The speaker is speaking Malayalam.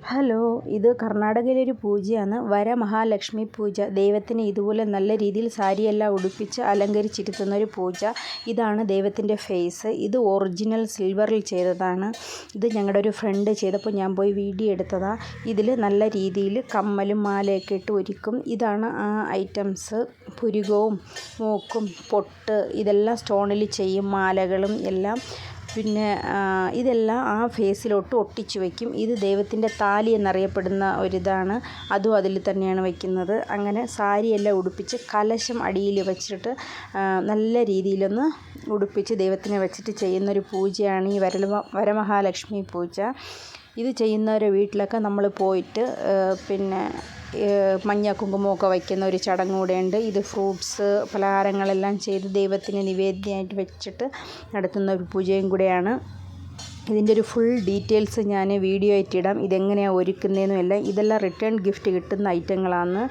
ഹലോ, ഇത് കർണാടകയിലെ ഒരു പൂജയാണ്. വരമഹാലക്ഷ്മി പൂജ. ദൈവത്തിന് ഇതുപോലെ നല്ല രീതിയിൽ സാരിയെല്ലാം ഉടുപ്പിച്ച് അലങ്കരിച്ചിരുത്തുന്ന ഒരു പൂജ. ഇതാണ് ദൈവത്തിൻ്റെ ഫേസ്. ഇത് ഒറിജിനൽ സിൽവറിൽ ചെയ്തതാണ്. ഇത് ഞങ്ങളുടെ ഒരു ഫ്രണ്ട് ചെയ്തപ്പോൾ ഞാൻ പോയി വീഡിയോ എടുത്തതാണ്. ഇതിൽ നല്ല രീതിയിൽ കമ്മലും മാലയൊക്കെ ഇട്ട് ഒരുക്കും. ഇതാണ് ആ ഐറ്റംസ്. പുരുകവും മൂക്കും പൊട്ട് ഇതെല്ലാം സ്റ്റോണിൽ ചെയ്യും. മാലകളും എല്ലാം. പിന്നെ ഇതെല്ലാം ആ ഫേസിലോട്ട് ഒട്ടിച്ച് വയ്ക്കും. ഇത് ദൈവത്തിൻ്റെ താലി എന്നറിയപ്പെടുന്ന ഒരിതാണ്. അതും അതിൽ തന്നെയാണ് വയ്ക്കുന്നത്. അങ്ങനെ സാരിയെല്ലാം ഉടുപ്പിച്ച് കലശം അടിയിൽ വെച്ചിട്ട് നല്ല രീതിയിലൊന്ന് ഉടുപ്പിച്ച് ദൈവത്തിനെ വെച്ചിട്ട് ചെയ്യുന്നൊരു പൂജയാണ് ഈ വരമഹാലക്ഷ്മി പൂജ. ഇത് ചെയ്യുന്നവരുടെ വീട്ടിലൊക്കെ നമ്മൾ പോയിട്ട് പിന്നെ മഞ്ഞ കുങ്കുമമൊക്കെ വയ്ക്കുന്ന ഒരു ചടങ്ങ് കൂടെയുണ്ട്. ഇത് ഫ്രൂട്ട്സ് പലഹാരങ്ങളെല്ലാം ചെയ്ത് ദൈവത്തിന് നിവേദ്യമായിട്ട് വെച്ചിട്ട് നടത്തുന്ന ഒരു പൂജയും കൂടെയാണ്. ഇതിൻ്റെ ഒരു ഫുൾ ഡീറ്റെയിൽസ് ഞാൻ വീഡിയോ ആയിട്ട് ഇടാം. ഇതെങ്ങനെയാണ് ഒരുക്കുന്നതെന്നും എല്ലാം. ഇതെല്ലാം റിട്ടേൺ ഗിഫ്റ്റ് കിട്ടുന്ന ഐറ്റങ്ങളാണ്.